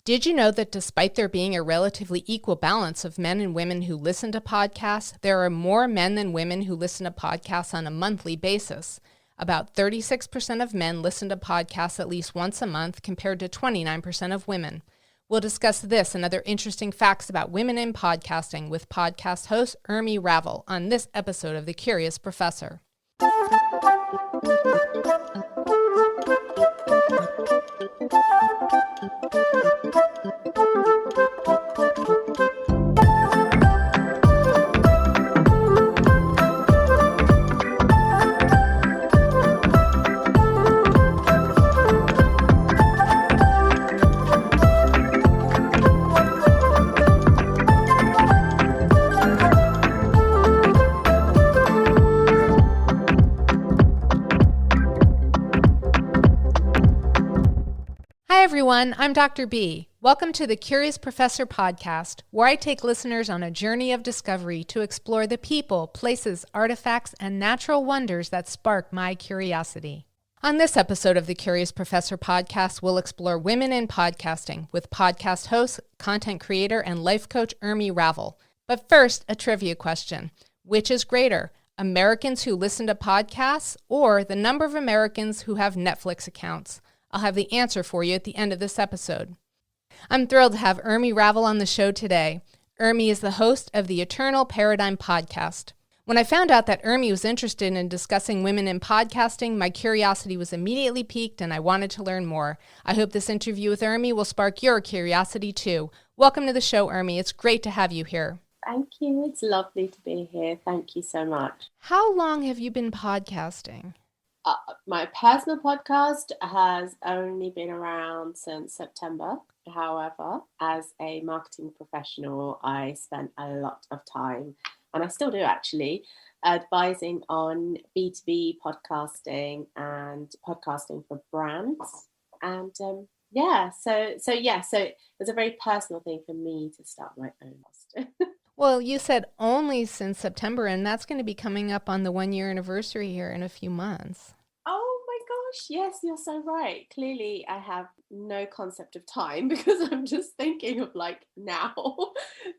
Did you know that despite there being a relatively equal balance of men and women who listen to podcasts, there are more men than women who listen to podcasts on a monthly basis? About 36% of men listen to podcasts at least once a month compared to 29% of women. We'll discuss this and other interesting facts about women in podcasting with podcast host Urmi Raval on this episode of The Curious Professor. Hi everyone, I'm Dr. B. Welcome to the Curious Professor podcast, where I take listeners on a journey of discovery to explore the people, places, artifacts, and natural wonders that spark my curiosity. On this episode of the Curious Professor podcast, we'll explore women in podcasting with podcast host, content creator, and life coach Urmi Raval. But first, a trivia question. Which is greater, Americans who listen to podcasts or the number of Americans who have Netflix accounts? I'll have the answer for you at the end of this episode. I'm thrilled to have Urmi Raval on the show today. Urmi is the host of the Eternal Paradigm podcast. When I found out that Urmi was interested in discussing women in podcasting, my curiosity was immediately piqued and I wanted to learn more. I hope this interview with Urmi will spark your curiosity too. Welcome to the show, Urmi. It's great to have you here. Thank you. It's lovely to be here. Thank you so much. How long have you been podcasting? My personal podcast has only been around since September. However, as a marketing professional, I spent a lot of time, and I still do actually, advising on B2B podcasting and podcasting for brands. And so it was a very personal thing for me to start my own podcast. Well, you said only since September, and that's going to be coming up on the 1-year anniversary here in a few months. Oh my gosh, yes, you're so right. Clearly, I have no concept of time because I'm just thinking of like now.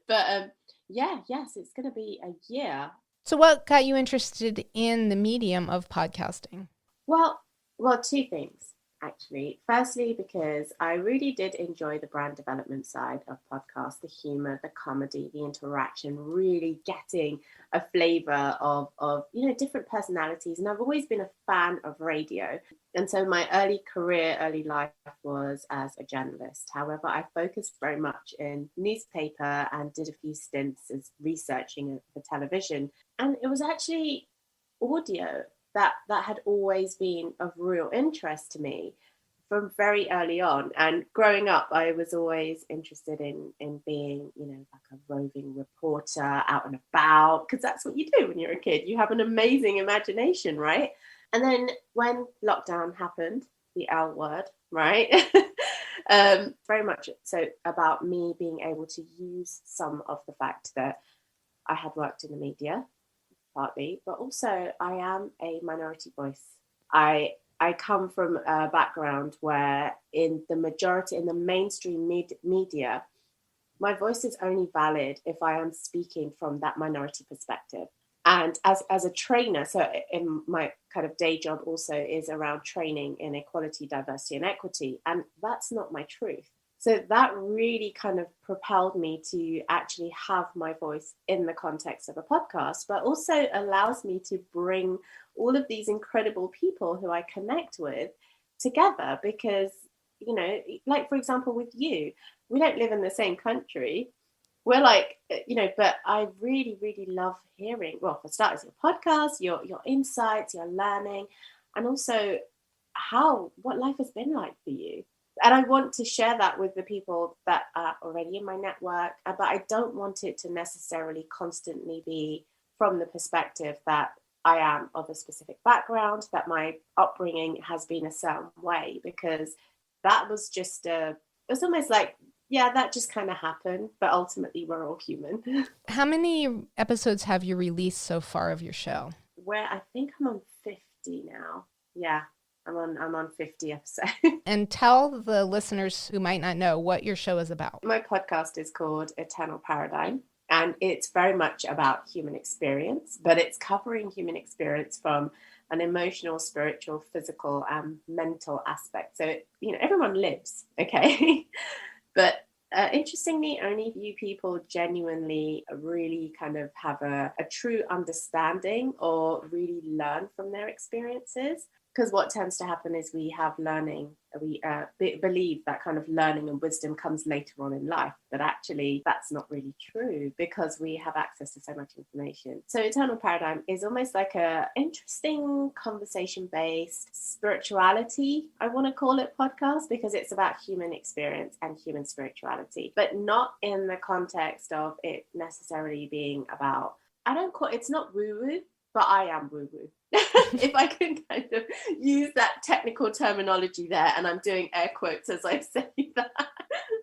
But yes, it's going to be a year. So what got you interested in the medium of podcasting? Well, two things. Actually, firstly, because I really did enjoy the brand development side of podcasts, the humor, the comedy, the interaction, really getting a flavor of different personalities. And I've always been a fan of radio. And so my early life was as a journalist. However, I focused very much in newspaper and did a few stints as researching for television. And it was actually audio that had always been of real interest to me from very early on. And growing up, I was always interested in being, like a roving reporter out and about, because that's what you do when you're a kid. You have an amazing imagination, right? And then when lockdown happened, the L word, right? Very much so about me being able to use some of the fact that I had worked in the media, partly, but also I am a minority voice. I come from a background where in the mainstream media, my voice is only valid if I am speaking from that minority perspective. And as a trainer, so in my kind of day job also is around training in equality, diversity, and equity, and that's not my truth. So that really kind of propelled me to actually have my voice in the context of a podcast, but also allows me to bring all of these incredible people who I connect with together because, like, for example, with you, we don't live in the same country. We're like, but I really, really love hearing, well, for starters, your podcast, your insights, your learning, and also what life has been like for you. And I want to share that with the people that are already in my network, but I don't want it to necessarily constantly be from the perspective that I am of a specific background, that my upbringing has been a certain way, because that was just it's almost like, yeah, that just kind of happened, but ultimately we're all human. How many episodes have you released so far of your show? Where I think I'm on 50 now. Yeah. I'm on 50 episodes. And tell the listeners who might not know what your show is about. My podcast is called Eternal Paradigm, and it's very much about human experience, but it's covering human experience from an emotional, spiritual, physical, and mental aspect. So, everyone lives, okay? But interestingly, only few people genuinely really kind of have a true understanding or really learn from their experiences. Because what tends to happen is we have learning, we believe that kind of learning and wisdom comes later on in life, but actually that's not really true because we have access to so much information. So Eternal Paradigm is almost like a interesting conversation-based spirituality, I want to call it, podcast, because it's about human experience and human spirituality, but not in the context of it necessarily being about, it's not woo-woo, but I am woo-woo. If I can kind of use that technical terminology there, and I'm doing air quotes as I say that.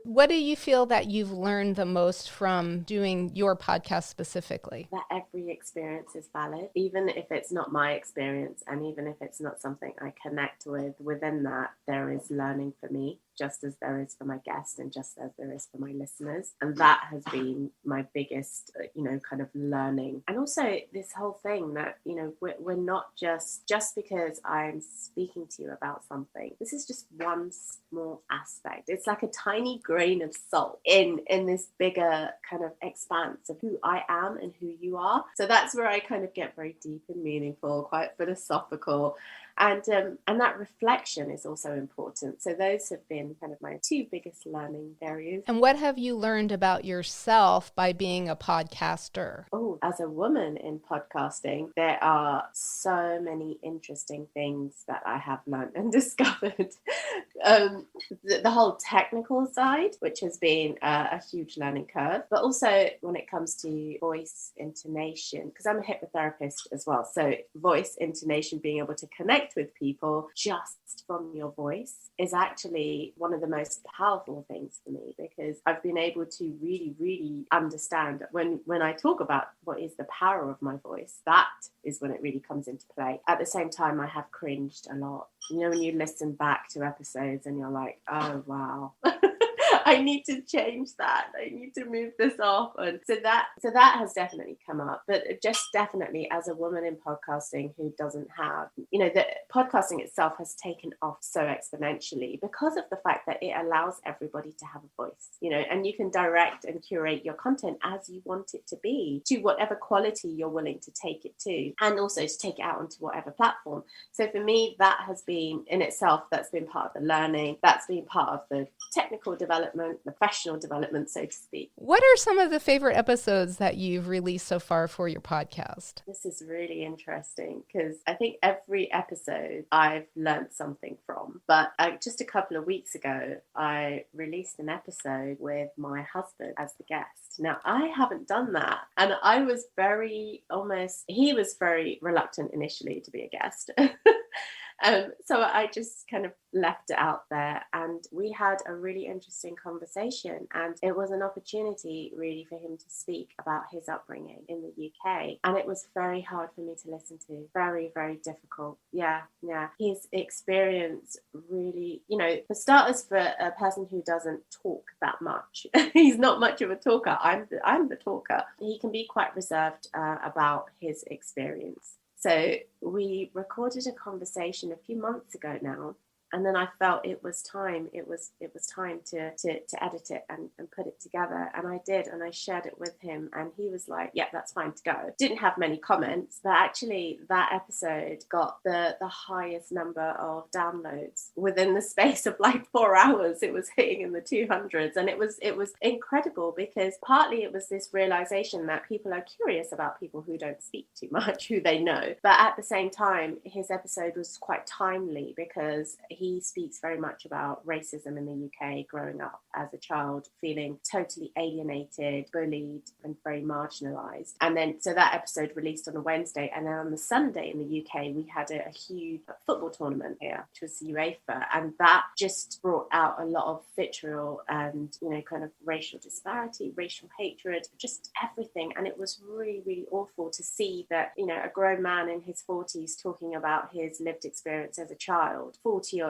What do you feel that you've learned the most from doing your podcast specifically? That every experience is valid, even if it's not my experience, and even if it's not something I connect with. Within that, there is learning for me, just as there is for my guests and just as there is for my listeners. And that has been my biggest, kind of learning. And also this whole thing that, we're not just because I'm speaking to you about something. This is just one small aspect. It's like a tiny grain of salt in this bigger kind of expanse of who I am and who you are. So that's where I kind of get very deep and meaningful, quite philosophical. And that reflection is also important. So those have been kind of my two biggest learning areas. And what have you learned about yourself by being a podcaster? Oh, as a woman in podcasting, there are so many interesting things that I have learned and discovered. The whole technical side, which has been a huge learning curve, but also when it comes to voice intonation, because I'm a hypnotherapist as well. So voice intonation, being able to connect with people just from your voice is actually one of the most powerful things for me, because I've been able to really, really understand when I talk about what is the power of my voice, that is when it really comes into play. At the same time, I have cringed a lot. When you listen back to episodes and you're like, oh, wow. I need to change that. I need to move this off. And so that has definitely come up. But just definitely as a woman in podcasting who doesn't have, the podcasting itself has taken off so exponentially because of the fact that it allows everybody to have a voice, and you can direct and curate your content as you want it to be, to whatever quality you're willing to take it to, and also to take it out onto whatever platform. So for me, that has been in itself, that's been part of the learning, that's been part of the technical development, professional development, so to speak. What are some of the favorite episodes that you've released so far for your podcast? This is really interesting because I think every episode I've learned something from. But just a couple of weeks ago, I released an episode with my husband as the guest. Now, I haven't done that. And I was he was very reluctant initially to be a guest. So I just kind of left it out there, and we had a really interesting conversation, and it was an opportunity really for him to speak about his upbringing in the UK, and it was very hard for me to listen to. Very, very difficult. Yeah. His experience really, for starters, for a person who doesn't talk that much, he's not much of a talker. I'm the talker. He can be quite reserved about his experience. So we recorded a conversation a few months ago now, and then I felt it was time. It was time to edit it and put it together, and I did, and I shared it with him, and he was like, "Yeah, that's fine to go." Didn't have many comments, but actually that episode got the highest number of downloads within the space of like 4 hours. It was hitting in the 200s, and it was incredible because partly it was this realization that people are curious about people who don't speak too much, who they know, but at the same time, his episode was quite timely because he speaks very much about racism in the UK, growing up as a child, feeling totally alienated, bullied, and very marginalised. And then, so that episode released on a Wednesday, and then on the Sunday in the UK, we had a huge football tournament here, which was UEFA, and that just brought out a lot of vitriol and, you know, kind of racial disparity, racial hatred, just everything. And it was really, really awful to see that, you know, a grown man in his 40s talking about his lived experience as a child 30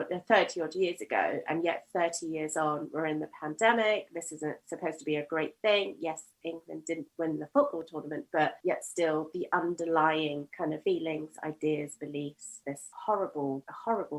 odd years ago, and yet 30 years on, we're in the pandemic. This isn't supposed to be a great thing. Yes, England didn't win the football tournament, but yet still the underlying kind of feelings, ideas, beliefs, this horrible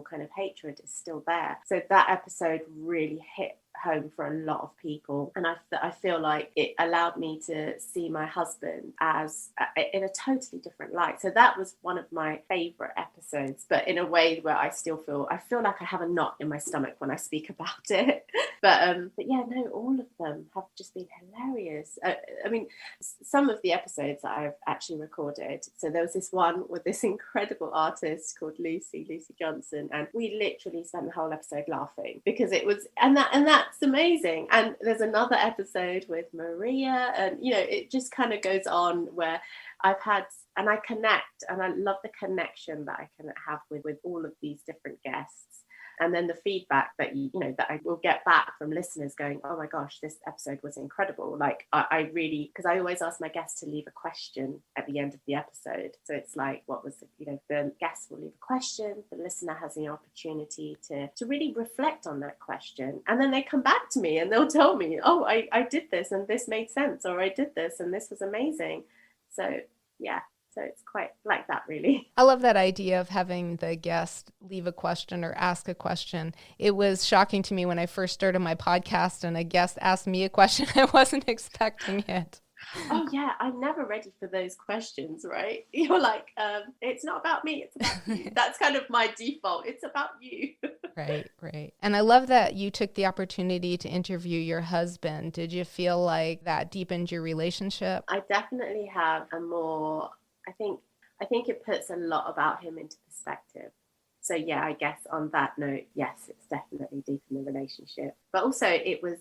kind of hatred is still there. So that episode really hit home for a lot of people, and I feel like it allowed me to see my husband as in a totally different light. So that was one of my favorite episodes, but in a way where I feel like I have a knot in my stomach when I speak about it. but yeah, no, all of them have just been hilarious. I mean, some of the episodes that I've actually recorded, so there was this one with this incredible artist called Lucy Johnson, and we literally spent the whole episode laughing because it was, and that's amazing. And there's another episode with Maria, and you know, it just kind of goes on where I've had, and I connect, and I love the connection that I can have with all of these different guests. And then the feedback that you know that I will get back from listeners going, oh my gosh, this episode was incredible. Like I really, because I always ask my guests to leave a question at the end of the episode. So it's like, what was, you know, the guest will leave a question, the listener has the opportunity to really reflect on that question, and then they come back to me and they'll tell me, oh, I did this and this made sense, or I did this and this was amazing. So yeah. So it's quite like that, really. I love that idea of having the guest leave a question or ask a question. It was shocking to me when I first started my podcast and a guest asked me a question. I wasn't expecting it. Oh yeah, I'm never ready for those questions, right? You're like, it's not about me, it's about you. That's kind of my default. It's about you. Right. And I love that you took the opportunity to interview your husband. Did you feel like that deepened your relationship? I definitely have a more, I think it puts a lot about him into perspective. So yeah, I guess on that note, yes, it's definitely deepened the relationship. But also it was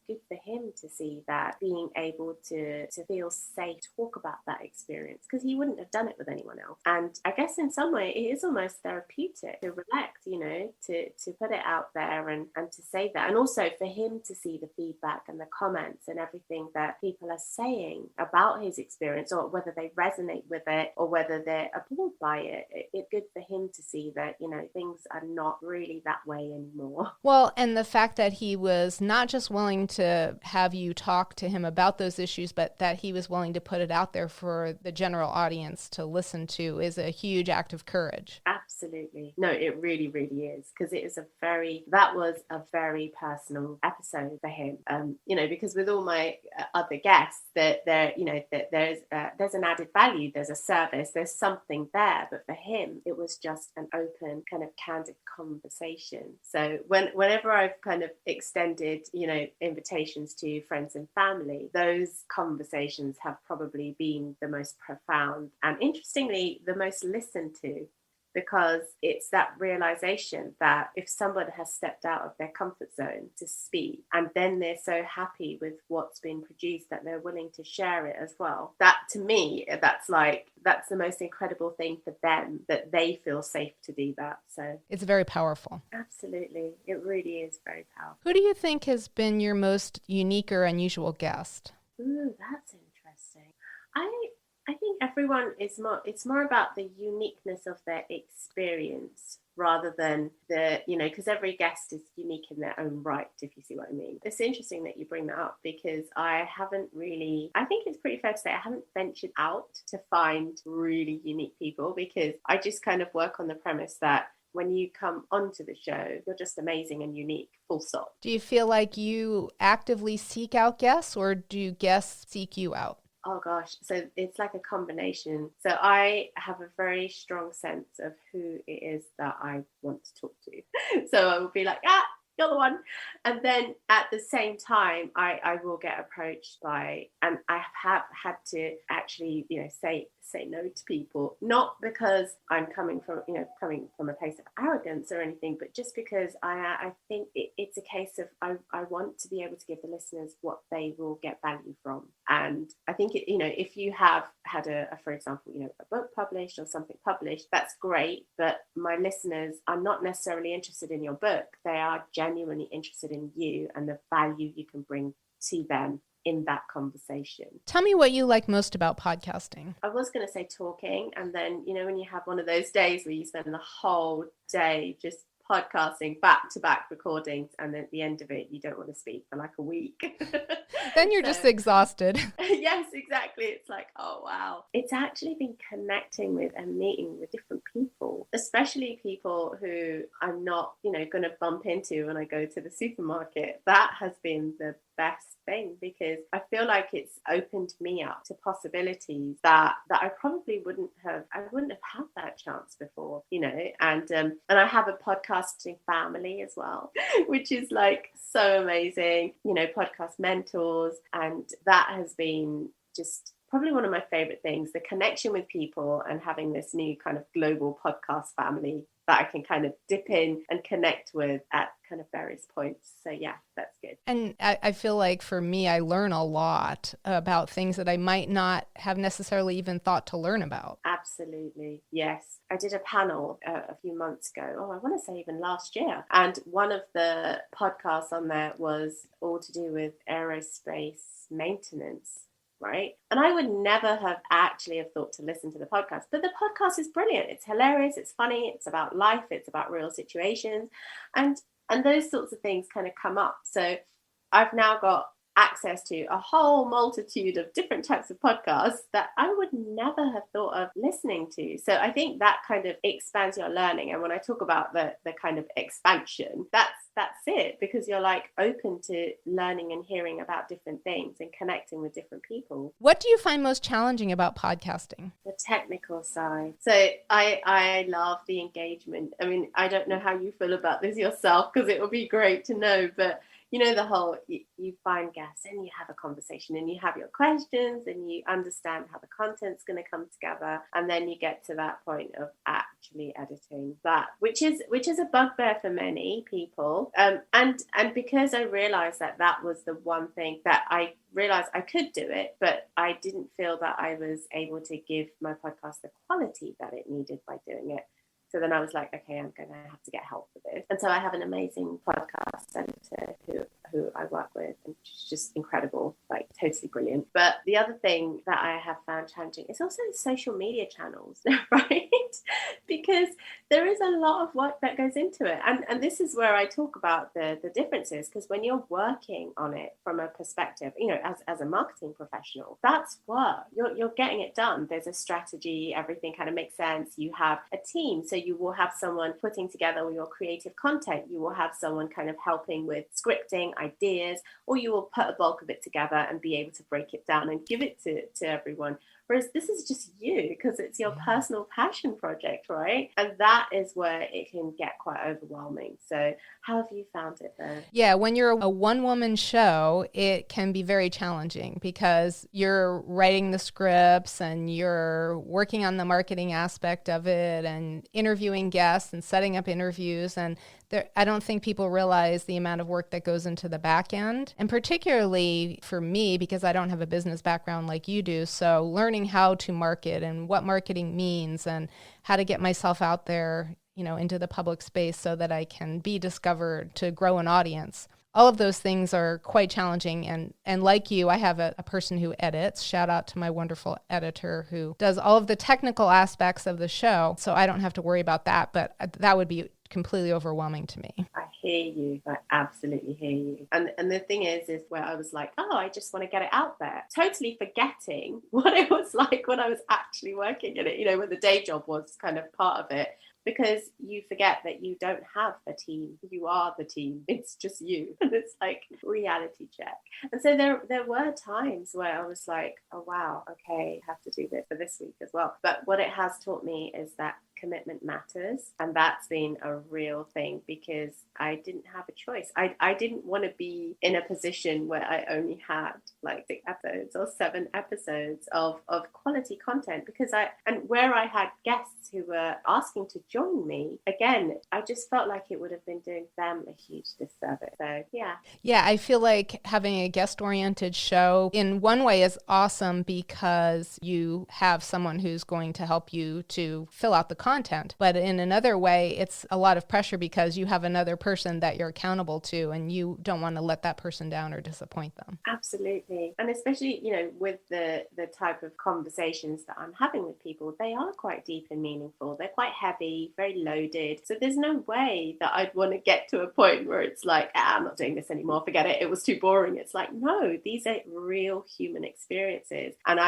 good for him to see that, being able to feel safe to talk about that experience, because he wouldn't have done it with anyone else. And I guess in some way it is almost therapeutic to reflect, you know, to put it out there and to say that. And also for him to see the feedback and the comments and everything that people are saying about his experience, or whether they resonate with it or whether they're appalled by it. It's good for him to see that, you know, things are not really that way anymore. Well, and the fact that he was not just willing to have you talk to him about those issues, but that he was willing to put it out there for the general audience to listen to is a huge act of courage. Absolutely. No, it really, really is, because that was a very personal episode for him. You know, because with all my other guests, that there's an added value, there's a service, there's something there. But for him, it was just an open, kind of candid conversation. So whenever I've kind of extended, you know, invitations to friends and family, those conversations have probably been the most profound and, interestingly, the most listened to, because it's that realization that if someone has stepped out of their comfort zone to speak, and then they're so happy with what's been produced that they're willing to share it as well, that to me, that's the most incredible thing for them, that they feel safe to do that. So it's very powerful. Absolutely. It really is very powerful. Who do you think has been your most unique or unusual guest? Ooh, that's interesting. I think everyone it's more about the uniqueness of their experience rather than the, you know, because every guest is unique in their own right, if you see what I mean. It's interesting that you bring that up, because I think it's pretty fair to say I haven't ventured out to find really unique people, because I just kind of work on the premise that when you come onto the show, you're just amazing and unique, full stop. Do you feel like you actively seek out guests, or do guests seek you out? Oh gosh, so it's like a combination. So I have a very strong sense of who it is that I want to talk to. So I will be like, you're the one. And then at the same time, I will get approached by, and I have had to actually, say no to people, not because I'm coming from a place of arrogance or anything, but just because I think it's a case of I want to be able to give the listeners what they will get value from. And I think if you have had for example, a book published or something published, that's great, but my listeners are not necessarily interested in your book. They are genuinely interested in you and the value you can bring to them in that conversation. Tell me what you like most about podcasting. I was going to say talking, and then when you have one of those days where you spend the whole day just podcasting, back-to-back recordings, and then at the end of it you don't want to speak for like a week. Then you're just exhausted. Yes, exactly. It's like, oh wow, it's actually been connecting with and meeting with different people, especially people who I'm not going to bump into when I go to the supermarket. That has been the best thing, because I feel like it's opened me up to possibilities that I probably wouldn't have had that chance before, and I have a podcasting family as well, which is like so amazing, podcast mentors, and that has been just probably one of my favorite things, the connection with people and having this new kind of global podcast family that I can kind of dip in and connect with at kind of various points. So yeah, that's good. And I feel like for me, I learn a lot about things that I might not have necessarily even thought to learn about. Absolutely. Yes. I did a panel a few months ago. I want to say even last year. And one of the podcasts on there was all to do with aerospace maintenance. Right. And I would never have thought to listen to the podcast, but the podcast is brilliant. It's hilarious. It's funny. It's about life. It's about real situations. And those sorts of things kind of come up. So I've now got access to a whole multitude of different types of podcasts that I would never have thought of listening to. So I think that kind of expands your learning. And when I talk about the kind of expansion, that's it, because you're like open to learning and hearing about different things and connecting with different people. What do you find most challenging about podcasting? The technical side. So I love the engagement. I mean, I don't know how you feel about this yourself, because it would be great to know, but the whole, you find guests and you have a conversation and you have your questions and you understand how the content's going to come together, and then you get to that point of actually editing that, which is a bugbear for many people, and because I realized that was the one thing that I realized I could do it, but I didn't feel that I was able to give my podcast the quality that it needed by doing it. So then I was like, okay, I'm going to have to get help with this. And so I have an amazing podcast editor who I work with, and she's just incredible, like totally brilliant. But the other thing that I have found challenging is also social media channels, right? Because there is a lot of work that goes into it. And this is where I talk about the differences, because when you're working on it from a perspective, as a marketing professional, that's work. You're getting it done. There's a strategy, everything kind of makes sense. You have a team, so you will have someone putting together your creative content. You will have someone kind of helping with scripting, ideas, or you will put a bulk of it together and be able to break it down and give it to everyone. Whereas this is just you, because it's your personal passion project, right? And that is where it can get quite overwhelming. So how have you found it though? Yeah, when you're a one-woman show, it can be very challenging because you're writing the scripts and you're working on the marketing aspect of it and interviewing guests and setting up interviews. And I don't think people realize the amount of work that goes into the back end. And particularly for me, because I don't have a business background like you do, so learning how to market and what marketing means and how to get myself out there, into the public space so that I can be discovered to grow an audience. All of those things are quite challenging. And like you, I have a person who edits. Shout out to my wonderful editor who does all of the technical aspects of the show. So I don't have to worry about that, but that would be completely overwhelming to me. I hear you. I absolutely hear you. And the thing is where I was like, I just want to get it out there. Totally forgetting what it was like when I was actually working in it, when the day job was kind of part of it. Because you forget that you don't have a team. You are the team. It's just you. And it's like reality check. And so there were times where I was like, oh, wow, okay, I have to do this for this week as well. But what it has taught me is that commitment matters. And that's been a real thing because I didn't have a choice. I didn't want to be in a position where I only had like 6 episodes or 7 episodes of quality content and where I had guests who were asking to join me, again, I just felt like it would have been doing them a huge disservice. So, yeah. Yeah, I feel like having a guest-oriented show in one way is awesome because you have someone who's going to help you to fill out the content. But in another way, it's a lot of pressure because you have another person that you're accountable to and you don't want to let that person down or disappoint them. Absolutely. And especially, with the type of conversations that I'm having with people, they are quite deep and meaningful. They're quite heavy, very loaded. So there's no way that I'd want to get to a point where it's like, I'm not doing this anymore, forget it, it was too boring. It's like, no, these are real human experiences. And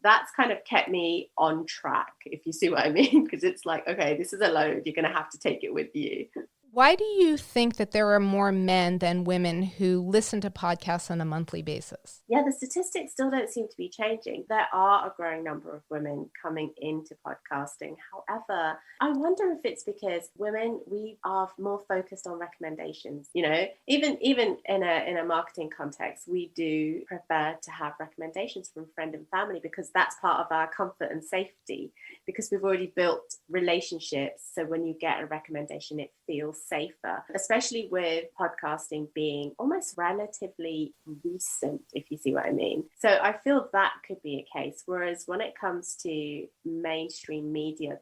that's kind of kept me on track, if you see what I mean, because it's like, okay, this is a load, you're going to have to take it with you. Why do you think that there are more men than women who listen to podcasts on a monthly basis? Yeah, the statistics still don't seem to be changing. There are a growing number of women coming into podcasting. However, I wonder if it's because women, we are more focused on recommendations. Even in a marketing context, we do prefer to have recommendations from friend and family because that's part of our comfort and safety, because we've already built relationships. So when you get a recommendation, it feels safer, especially with podcasting being almost relatively recent, if you see what I mean. So I feel that could be a case. Whereas when it comes to mainstream media,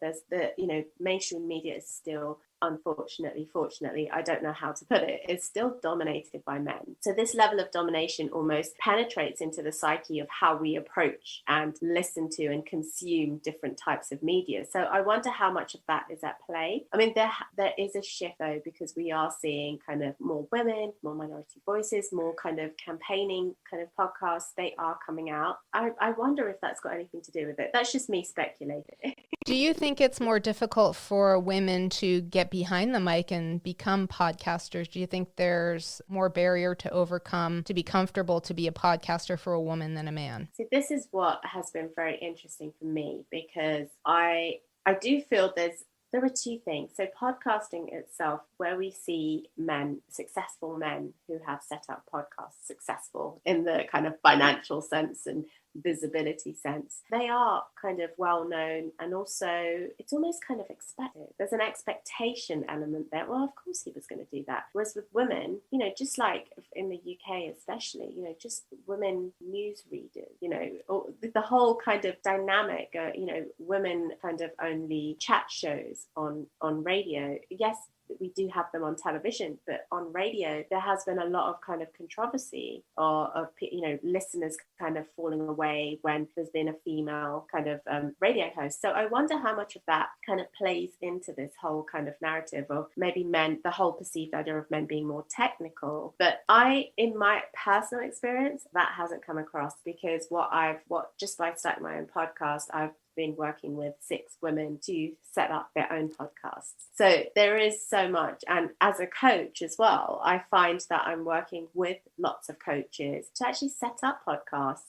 mainstream media is still, fortunately, I don't know how to put it, it's still dominated by men. So this level of domination almost penetrates into the psyche of how we approach and listen to and consume different types of media. So I wonder how much of that is at play. I mean, there is a shift though, because we are seeing kind of more women, more minority voices, more kind of campaigning kind of podcasts. They are coming out. I wonder if that's got anything to do with it. That's just me speculating. Do you think it's more difficult for women to get behind the mic and become podcasters? Do you think there's more barrier to overcome to be comfortable to be a podcaster for a woman than a man? So this is what has been very interesting for me, because I do feel there are two things. So podcasting itself, where we see successful men who have set up podcasts, successful in the kind of financial sense and visibility sense, they are kind of well known, and also it's almost kind of expected. There's an expectation element there. Well, of course he was going to do that. Whereas with women, just like in the UK especially, just women news readers, or the whole kind of dynamic, women kind of only chat shows on radio. Yes, we do have them on television, but on radio there has been a lot of kind of controversy of listeners kind of falling away when there's been a female kind of radio host. So I wonder how much of that kind of plays into this whole kind of narrative of maybe men, the whole perceived idea of men being more technical. But in my personal experience, that hasn't come across, because just by starting my own podcast, I've been working with 6 women to set up their own podcasts. So there is so much. And as a coach as well, I find that I'm working with lots of coaches to actually set up podcasts.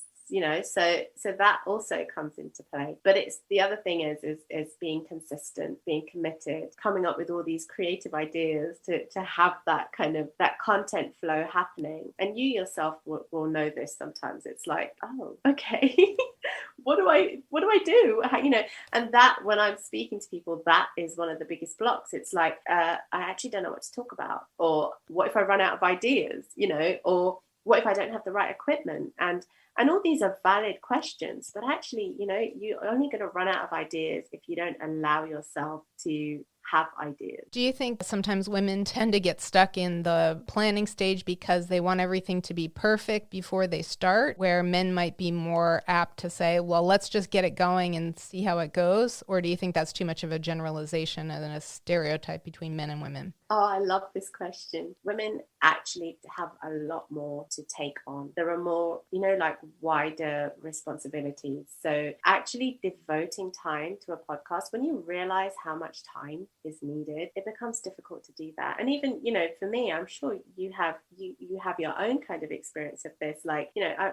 So that also comes into play. But it's the other thing is being consistent, being committed, coming up with all these creative ideas to have that kind of that content flow happening. And you yourself will know this sometimes. It's like, oh, okay, what do I do? And that when I'm speaking to people, that is one of the biggest blocks. It's like, I actually don't know what to talk about, or what if I run out of ideas, or what if I don't have the right equipment? And all these are valid questions, but actually, you're only going to run out of ideas if you don't allow yourself to have ideas. Do you think sometimes women tend to get stuck in the planning stage because they want everything to be perfect before they start, where men might be more apt to say, well, let's just get it going and see how it goes? Or do you think that's too much of a generalization and a stereotype between men and women? Oh, I love this question. Women actually have a lot more to take on. There are more, like wider responsibilities. So actually devoting time to a podcast, when you realize how much time is needed, it becomes difficult to do that. And even, for me, I'm sure you have your own kind of experience of this. Like,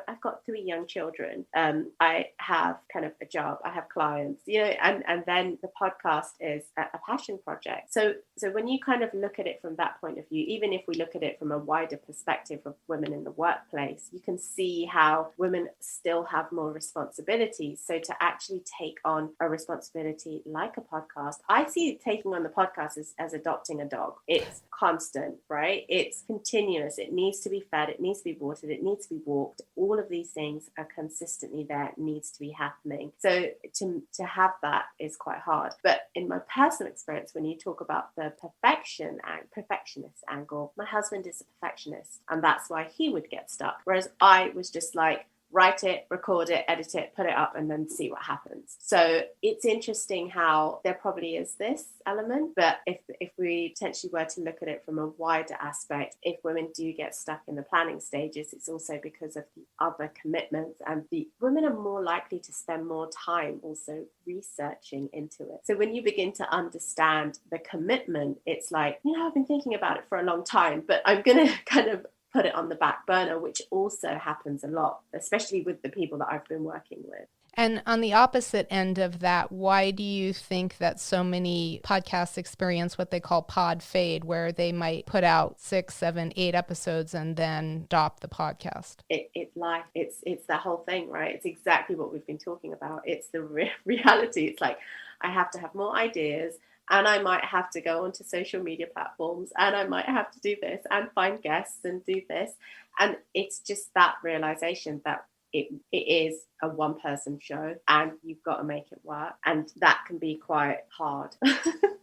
I've got 3 young children. I have kind of a job, I have clients, and then the podcast is a passion project. So when you kind of look at it from that point of view, even if we look at it from a wider perspective of women in the workplace, you can see how women still have more responsibilities. So to actually take on a responsibility like a podcast, I see taking on the podcast as adopting a dog. It's constant, right? It's continuous. It needs to be fed, it needs to be watered, it needs to be walked. All of these things are consistently there, it needs to be happening. So to have that is quite hard. But in my personal experience, when you talk about the perfectionist angle, my husband is a perfectionist, and that's why he would get stuck. Whereas I was just like, write it, record it, edit it, put it up, and then see what happens. So it's interesting how there probably is this element, but if we potentially were to look at it from a wider aspect, if women do get stuck in the planning stages, it's also because of the other commitments, and the women are more likely to spend more time also researching into it. So when you begin to understand the commitment, it's like, I've been thinking about it for a long time, but I'm going to kind of put it on the back burner, which also happens a lot, especially with the people that I've been working with. And on the opposite end of that, why do you think that so many podcasts experience what they call pod fade, where they might put out 6, 7, 8 episodes and then stop the podcast? It's life. It's that whole thing, right? It's exactly what we've been talking about. It's the reality. It's like, I have to have more ideas, and I might have to go onto social media platforms, and I might have to do this and find guests and do this. And it's just that realization that it is a one-person show, and you've got to make it work. And that can be quite hard.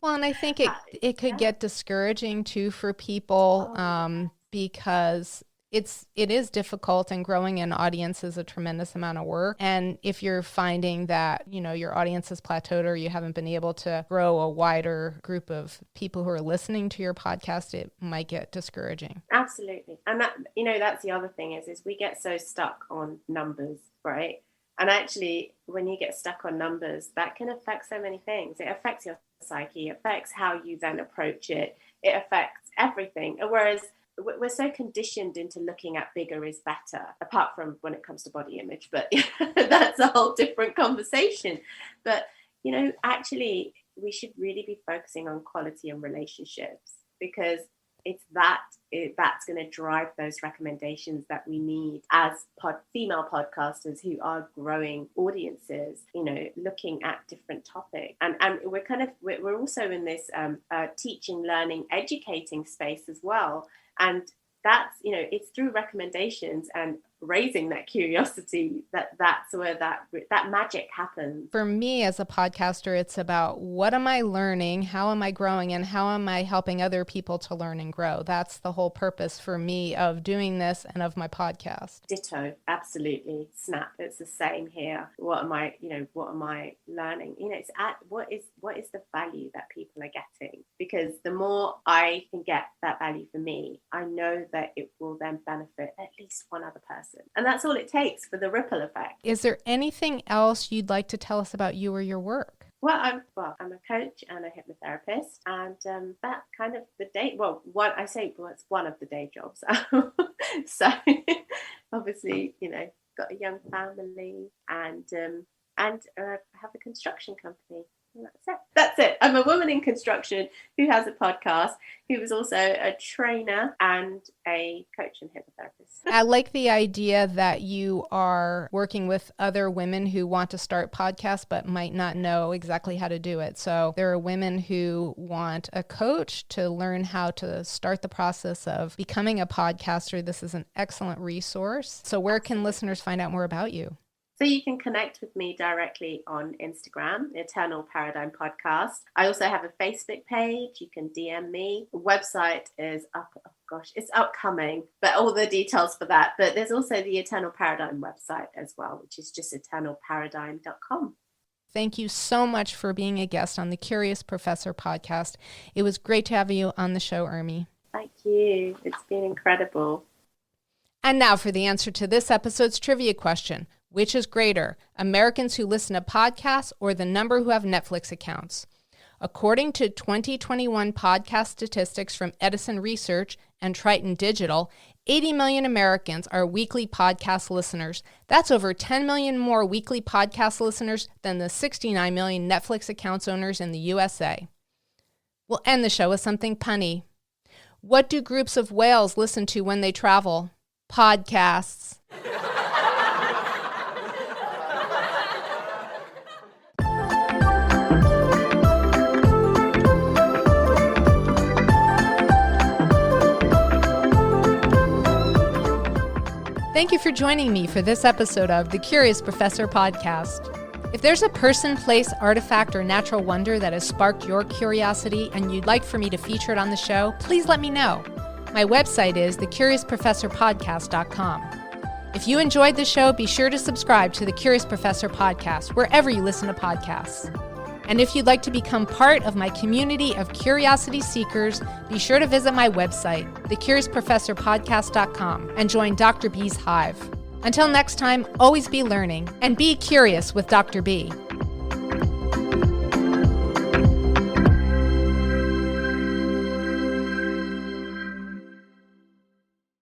Well, and I think it could get discouraging too for people because it is difficult, and growing an audience is a tremendous amount of work. And if you're finding that, your audience is plateaued, or you haven't been able to grow a wider group of people who are listening to your podcast, it might get discouraging. Absolutely. And that, that's the other thing is we get so stuck on numbers, right? And actually, when you get stuck on numbers, that can affect so many things. It affects your psyche, it affects how you then approach it. It affects everything. Whereas we're so conditioned into looking at bigger is better, apart from when it comes to body image, but that's a whole different conversation. But, actually, we should really be focusing on quality and relationships, because it's that's going to drive those recommendations that we need as female podcasters who are growing audiences, looking at different topics. And we're also in this teaching, learning, educating space as well. And that's, it's through recommendations and raising that curiosity that's where that magic happens. For me as a podcaster, it's about what am I learning, how am I growing, and how am I helping other people to learn and grow. That's the whole purpose for me of doing this and of my podcast. Ditto, absolutely. Snap. It's the same here. What am I learning? It's what is the value that people are getting? Because the more I can get that value for me, I know that it will then benefit at least one other person. And that's all it takes for the ripple effect. Is there anything else you'd like to tell us about you or your work? Well, I'm a coach and a hypnotherapist, and that kind of it's one of the day jobs. So obviously, got a young family, and have a construction company. That's it. I'm a woman in construction who has a podcast, who is also a trainer and a coach and hypnotherapist. I like the idea that you are working with other women who want to start podcasts but might not know exactly how to do it. So there are women who want a coach to learn how to start the process of becoming a podcaster. This is an excellent resource. So where can listeners find out more about you? So you can connect with me directly on Instagram, Eternal Paradigm Podcast. I also have a Facebook page. You can DM me. The website is up. Oh gosh, it's upcoming, but all the details for that. But there's also the Eternal Paradigm website as well, which is just eternalparadigm.com. Thank you so much for being a guest on the Curious Professor podcast. It was great to have you on the show, Urmi. Thank you. It's been incredible. And now for the answer to this episode's trivia question. Which is greater, Americans who listen to podcasts or the number who have Netflix accounts? According to 2021 podcast statistics from Edison Research and Triton Digital, 80 million Americans are weekly podcast listeners. That's over 10 million more weekly podcast listeners than the 69 million Netflix accounts owners in the USA. We'll end the show with something punny. What do groups of whales listen to when they travel? Podcasts. Thank you for joining me for this episode of the Curious Professor podcast. If there's a person, place, artifact, or natural wonder that has sparked your curiosity and you'd like for me to feature it on the show, please let me know. My website is thecuriousprofessorpodcast.com. If you enjoyed the show, be sure to subscribe to the Curious Professor podcast wherever you listen to podcasts. And if you'd like to become part of my community of curiosity seekers, be sure to visit my website, thecuriousprofessorpodcast.com, and join Dr. B's Hive. Until next time, always be learning and be curious with Dr. B.